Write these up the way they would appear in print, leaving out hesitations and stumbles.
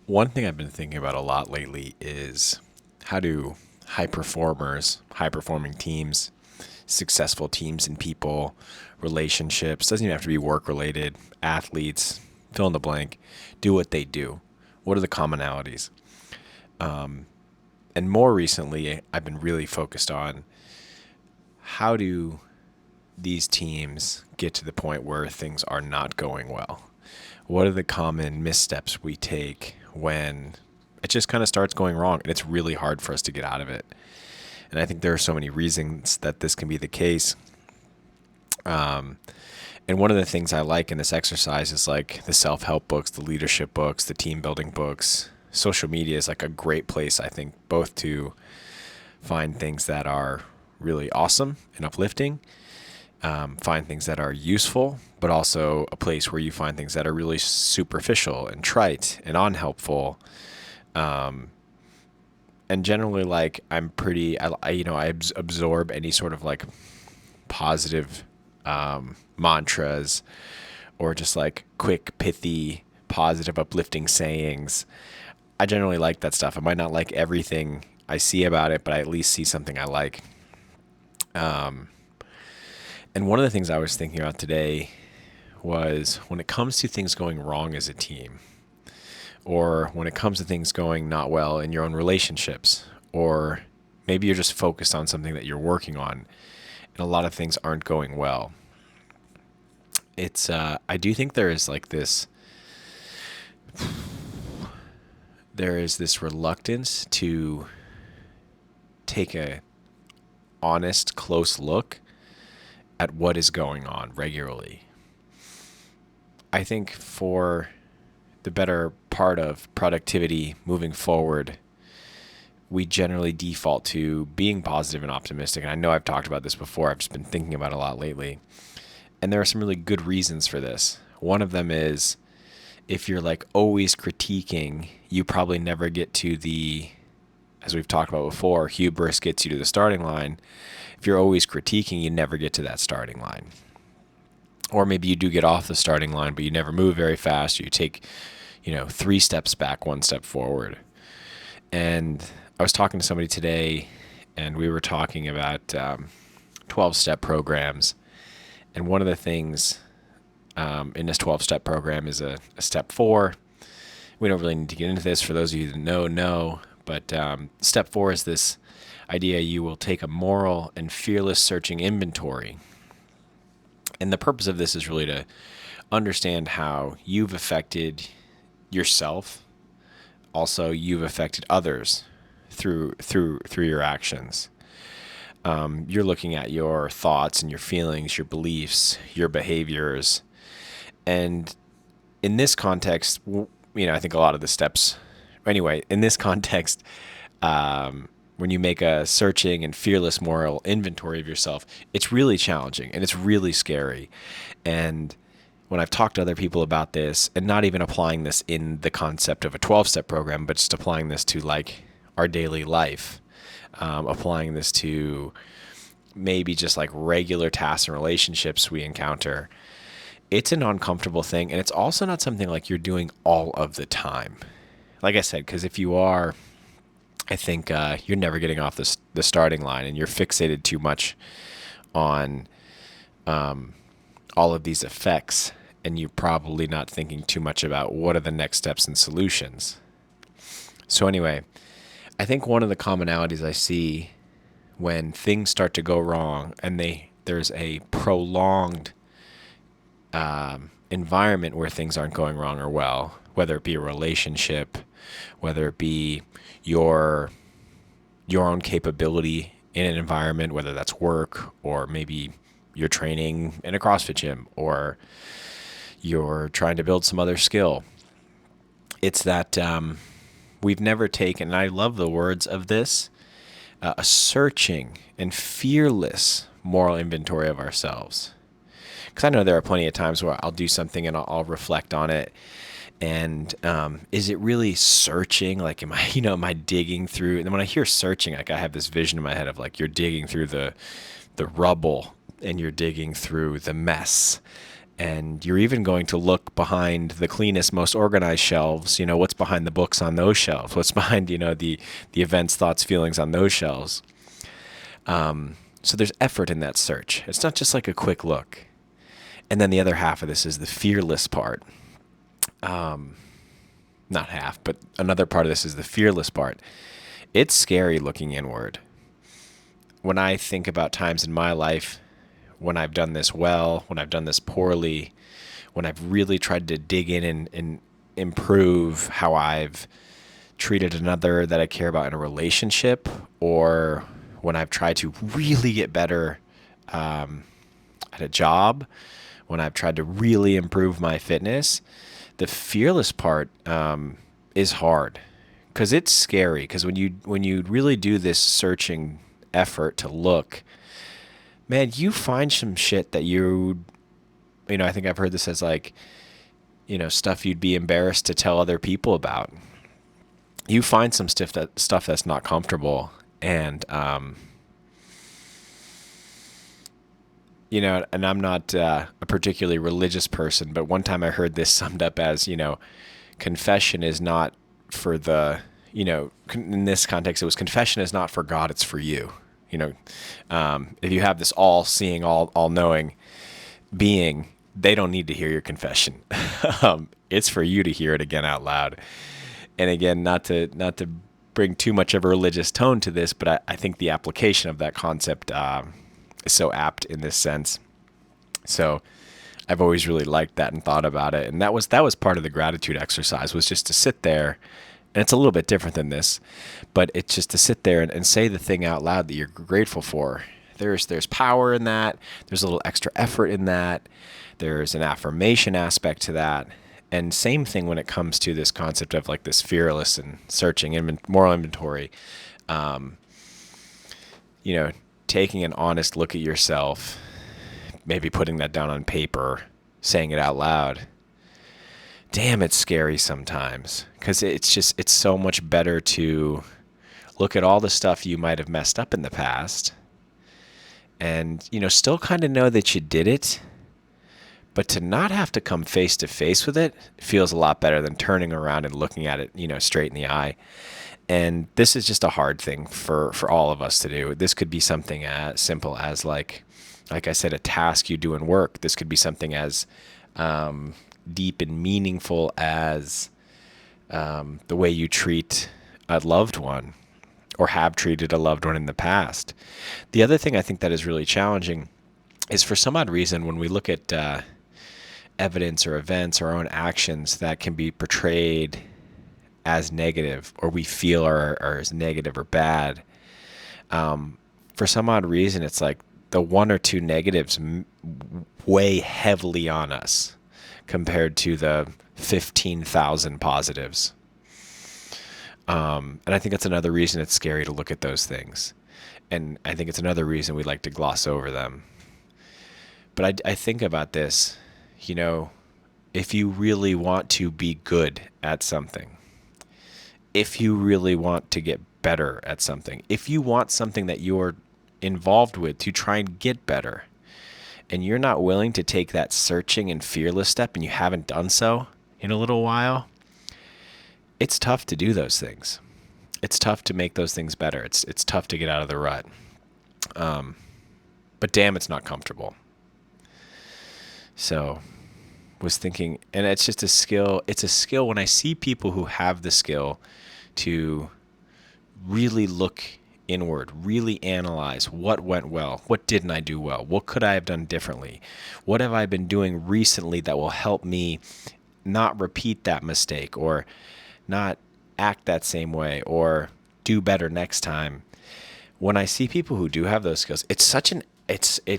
One thing I've been thinking about a lot lately is how do high performers, high performing teams, successful teams and people, relationships, doesn't even have to be work related, athletes, fill in the blank, do what they do. What are the commonalities? And more recently, I've been really focused on how do these teams get to the point where things are not going well? What are the common missteps we take when it just kind of starts going wrong and it's really hard for us to get out of it? And I think there are so many reasons that this can be the case. And one of the things I like in this exercise is like the self help books, the leadership books, the team building books. Social media is like a great place, I think, both to find things that are really awesome and uplifting, find things that are useful, but also a place where you find things that are really superficial and trite and unhelpful. And generally, like I'm pretty, I absorb any sort of like positive mantras or just like quick, pithy, positive, uplifting sayings. I generally like that stuff. I might not like everything I see about it, but I at least see something I like. And one of the things I was thinking about today was when it comes to things going wrong as a team, or when it comes to things going not well in your own relationships, or maybe you're just focused on something that you're working on and a lot of things aren't going well. I do think there is this reluctance to take a honest, close look at what is going on regularly. I think for the better part of productivity moving forward, we generally default to being positive and optimistic. And I know I've talked about this before. I've just been thinking about it a lot lately. And there are some really good reasons for this. One of them is if you're like always critiquing, you probably never get to as we've talked about before, hubris gets you to the starting line. If you're always critiquing, you never get to that starting line. Or maybe you do get off the starting line, but you never move very fast. You take, 3 steps back, 1 step forward. And I was talking to somebody today, and we were talking about 12-step programs. And one of the things in this 12-step program is a step 4. We don't really need to get into this. For those of you that know. But step 4 is this idea you will take a moral and fearless searching inventory. And the purpose of this is really to understand how you've affected yourself. Also, you've affected others through your actions. You're looking at your thoughts and your feelings, your beliefs, your behaviors. And in this context, I think a lot of the steps, anyway, in this context, when you make a searching and fearless moral inventory of yourself, it's really challenging and it's really scary. And when I've talked to other people about this, and not even applying this in the concept of a 12-step program, but just applying this to like our daily life, applying this to maybe just like regular tasks and relationships we encounter, it's an uncomfortable thing. And it's also not something like you're doing all of the time. Like I said, because if you are, I think you're never getting off the starting line, and you're fixated too much on all of these effects, and you're probably not thinking too much about what are the next steps and solutions. So anyway, I think one of the commonalities I see when things start to go wrong and there's a prolonged environment where things aren't going wrong or well, whether it be a relationship, whether it be your own capability in an environment, whether that's work or maybe you're training in a CrossFit gym or you're trying to build some other skill. It's that we've never taken, and I love the words of this, a searching and fearless moral inventory of ourselves. Because I know there are plenty of times where I'll do something and I'll reflect on it. And is it really searching? Like, am I digging through? And when I hear searching, like I have this vision in my head of like you're digging through the rubble and you're digging through the mess And you're even going to look behind the cleanest, most organized shelves. What's behind the books on those shelves? What's behind, the events, thoughts, feelings on those shelves? So there's effort in that search. It's not just like a quick look. And then the other half of this is the fearless part. Not half, but another part of this is the fearless part. It's scary looking inward. When I think about times in my life when I've done this well, when I've done this poorly, when I've really tried to dig in and improve how I've treated another that I care about in a relationship, or when I've tried to really get better at a job, when I've tried to really improve my fitness, the fearless part is hard because it's scary. Because when you really do this searching effort to look, man, you find some shit that I think I've heard this as like, stuff you'd be embarrassed to tell other people about. You find some stuff that's not comfortable, and and I'm not a particularly religious person, but one time I heard this summed up as, confession is not for the, in this context, it was confession is not for God, it's for you. If you have this all-seeing, all-knowing being, they don't need to hear your confession. It's for you to hear it again out loud. And again, not to bring too much of a religious tone to this, but I think the application of that concept is so apt in this sense. So I've always really liked that and thought about it. And that was part of the gratitude exercise, was just to sit there. And it's a little bit different than this, but it's just to sit there and say the thing out loud that you're grateful for. There's power in that. There's a little extra effort in that. There's an affirmation aspect to that. And same thing when it comes to this concept of like this fearless and searching moral inventory. Taking an honest look at yourself, maybe putting that down on paper, saying it out loud. Damn, it's scary sometimes, because it's so much better to look at all the stuff you might have messed up in the past and, still kind of know that you did it, but to not have to come face to face with it feels a lot better than turning around and looking at it, straight in the eye. And this is just a hard thing for all of us to do. This could be something as simple as like I said, a task you do in work. This could be something as deep and meaningful as the way you treat a loved one or have treated a loved one in the past. The other thing I think that is really challenging is, for some odd reason, when we look at evidence or events or our own actions that can be portrayed as negative, or we feel are as negative or bad, for some odd reason, it's like the one or two negatives weigh heavily on us compared to the 15,000 positives. And I think that's another reason it's scary to look at those things. And I think it's another reason we like to gloss over them. But I think about this, if you really want to be good at something, if you really want to get better at something, if you want something that you're involved with to try and get better, and you're not willing to take that searching and fearless step, and you haven't done so in a little while, it's tough to do those things. It's tough to make those things better. It's tough to get out of the rut. But damn, it's not comfortable. So was thinking, and it's just a skill. It's a skill when I see people who have the skill to really look inward, really analyze what went well, what didn't I do well, what could I have done differently, what have I been doing recently that will help me not repeat that mistake or not act that same way or do better next time. When I see people who do have those skills, it's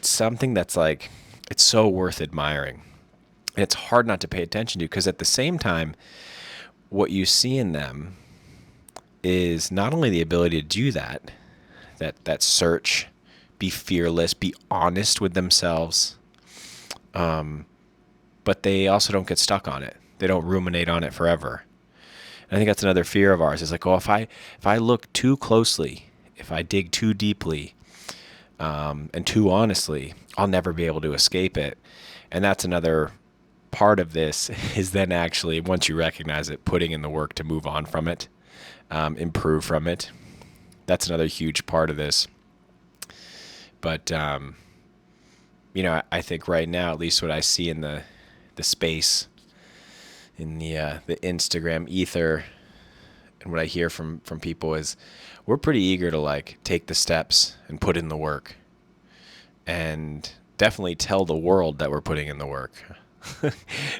something that's like, it's so worth admiring. And it's hard not to pay attention to, because at the same time, what you see in them is not only the ability to do that search, be fearless, be honest with themselves, but they also don't get stuck on it. They don't ruminate on it forever. And I think that's another fear of ours. Is like, if I look too closely, if I dig too deeply, and too honestly, I'll never be able to escape it. And that's another part of this is then actually, once you recognize it, putting in the work to move on from it, improve from it. That's another huge part of this. But, I think right now, at least what I see in the space, in the Instagram ether, and what I hear from people is we're pretty eager to like take the steps and put in the work and definitely tell the world that we're putting in the work.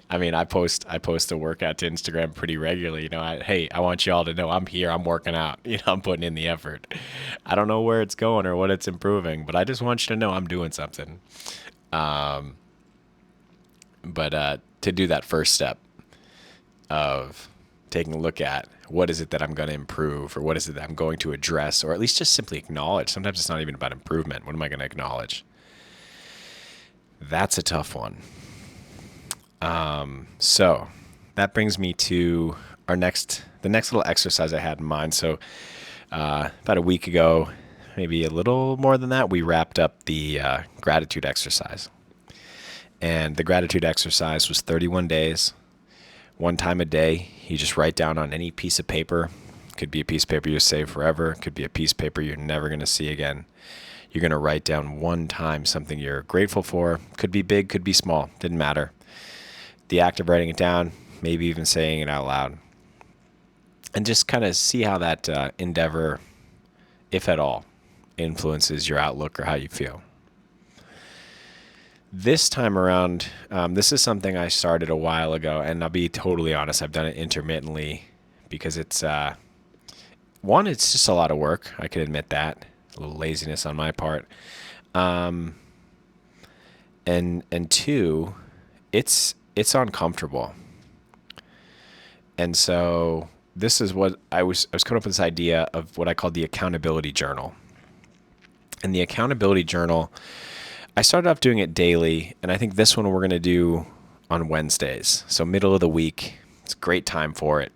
I mean, I post a workout to Instagram pretty regularly. Hey, I want you all to know I'm here. I'm working out. I'm putting in the effort. I don't know where it's going or what it's improving, but I just want you to know I'm doing something. But to do that first step of taking a look at what is it that I'm going to improve, or what is it that I'm going to address, or at least just simply acknowledge. Sometimes it's not even about improvement. What am I going to acknowledge? That's a tough one. So that brings me to the next little exercise I had in mind. So about a week ago, maybe a little more than that, we wrapped up the gratitude exercise. And the gratitude exercise was 31 days, one time a day. You just write down on any piece of paper. Could be a piece of paper you save forever. Could be a piece of paper you're never going to see again. You're going to write down one time something you're grateful for. Could be big, could be small. Didn't matter. The act of writing it down, maybe even saying it out loud. And just kind of see how that endeavor, if at all, influences your outlook or how you feel. This time around, this is something I started a while ago, and I'll be totally honest, I've done it intermittently because it's, one, it's just a lot of work. I can admit that. A little laziness on my part. And two, it's uncomfortable. And so this is what I was coming up with, this idea of what I call the accountability journal. And the accountability journal, I started off doing it daily, and I think this one we're going to do on Wednesdays. So middle of the week, it's a great time for it.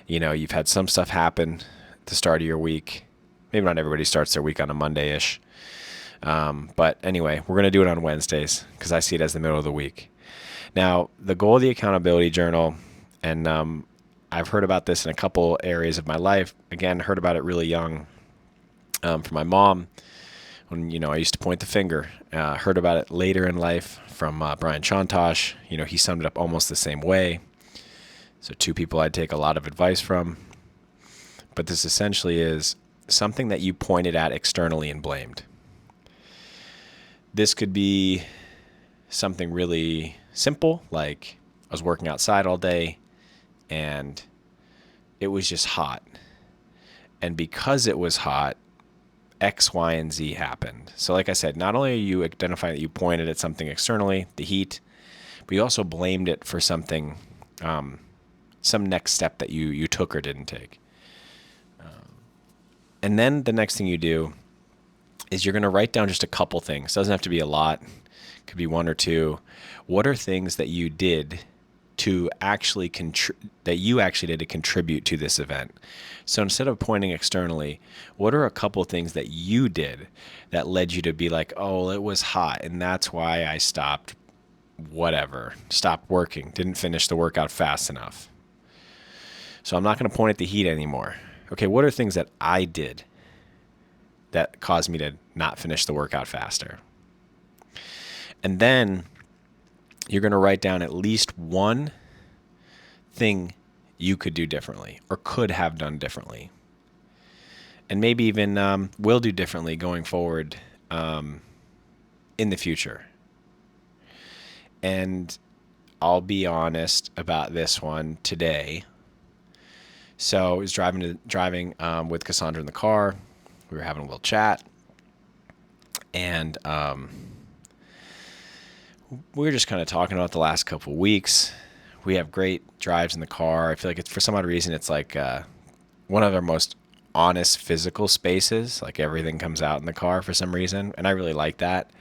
You've had some stuff happen at the start of your week. Maybe not everybody starts their week on a Monday-ish. But anyway, we're going to do it on Wednesdays because I see it as the middle of the week. Now, the goal of the accountability journal, and I've heard about this in a couple areas of my life. Again, heard about it really young from my mom when, I used to point the finger. Heard about it later in life from Brian Chontosh. He summed it up almost the same way. So two people I'd take a lot of advice from. But this essentially is something that you pointed at externally and blamed. This could be something really simple, like I was working outside all day and it was just hot. And because it was hot, X, Y, and Z happened. So like I said, not only are you identifying that you pointed at something externally, the heat, but you also blamed it for something, some next step that you took or didn't take. And then the next thing you do is you're going to write down just a couple things. It doesn't have to be a lot. It could be one or two. What are things that you did to actually did to contribute to this event? So instead of pointing externally, what are a couple things that you did that led you to be like, oh, it was hot and that's why I stopped working, didn't finish the workout fast enough. So I'm not going to point at the heat anymore. Okay, what are things that I did that caused me to not finish the workout faster? And then you're going to write down at least one thing you could do differently or could have done differently. And maybe even will do differently going forward in the future. And I'll be honest about this one today. So I was driving with Cassandra in the car. We were having a little chat. And we were just kind of talking about the last couple of weeks. We have great drives in the car. I feel like for some odd reason, it's like one of our most honest physical spaces. Like everything comes out in the car for some reason. And I really like that.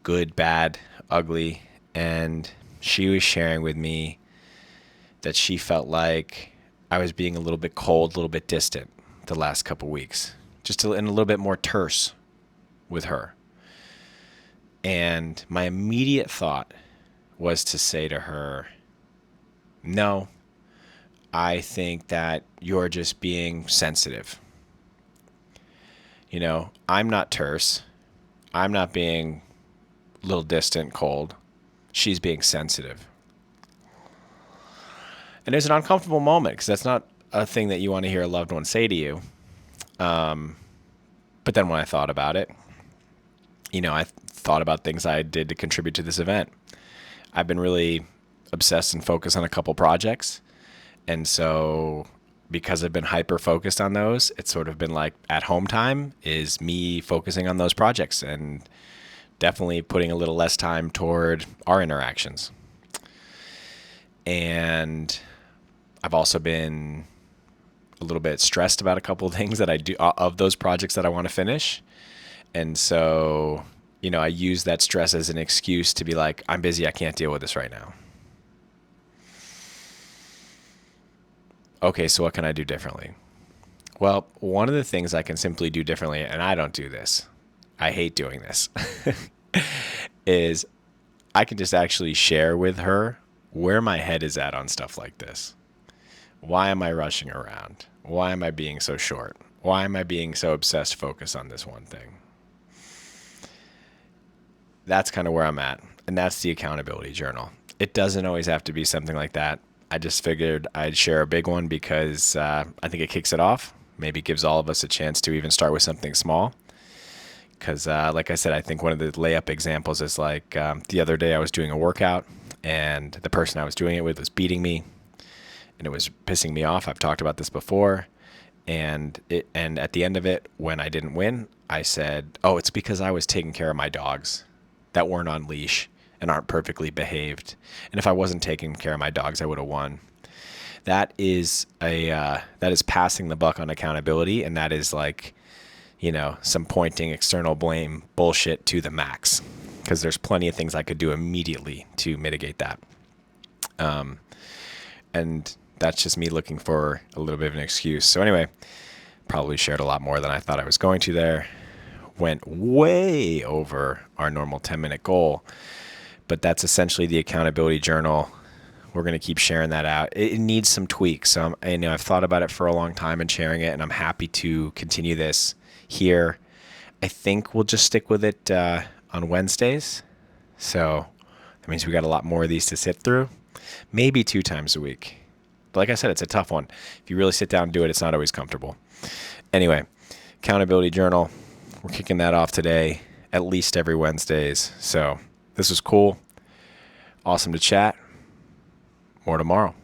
Good, bad, ugly. And she was sharing with me that she felt like I was being a little bit cold, a little bit distant the last couple of weeks. And a little bit more terse with her. And my immediate thought was to say to her, no, I think that you're just being sensitive. I'm not terse. I'm not being a little distant, cold. She's being sensitive. And there's an uncomfortable moment because that's not a thing that you want to hear a loved one say to you. But then when I thought about it, I thought about things I did to contribute to this event. I've been really obsessed and focused on a couple projects. And so because I've been hyper focused on those, it's sort of been like at home time is me focusing on those projects and definitely putting a little less time toward our interactions. And I've also been a little bit stressed about a couple of things that I do of those projects that I want to finish. And so, I use that stress as an excuse to be like, I'm busy. I can't deal with this right now. Okay, so what can I do differently? Well, one of the things I can simply do differently, and I don't do this, I hate doing this, is I can just actually share with her where my head is at on stuff like this. Why am I rushing around? Why am I being so short? Why am I being so obsessed focused on this one thing? That's kind of where I'm at. And that's the accountability journal. It doesn't always have to be something like that. I just figured I'd share a big one because I think it kicks it off. Maybe gives all of us a chance to even start with something small. Because like I said, I think one of the layup examples is like the other day I was doing a workout and the person I was doing it with was beating me and it was pissing me off. I've talked about this before. And at the end of it, when I didn't win, I said, oh, it's because I was taking care of my dogs that weren't on leash and aren't perfectly behaved. And if I wasn't taking care of my dogs, I would have won. That is passing the buck on accountability. And that is like, some pointing external blame bullshit to the max, because there's plenty of things I could do immediately to mitigate that. And that's just me looking for a little bit of an excuse. So anyway, probably shared a lot more than I thought I was going to there. Went way over our normal 10-minute goal, but that's essentially the accountability journal. We're going to keep sharing that out. It needs some tweaks. So I've thought about it for a long time and sharing it, and I'm happy to continue this here. I think we'll just stick with it on Wednesdays. So that means we got a lot more of these to sit through, maybe 2 times a week. But like I said, it's a tough one. If you really sit down and do it, it's not always comfortable. Anyway, accountability journal. We're kicking that off today, at least every Wednesdays. So this was cool. Awesome to chat. More tomorrow.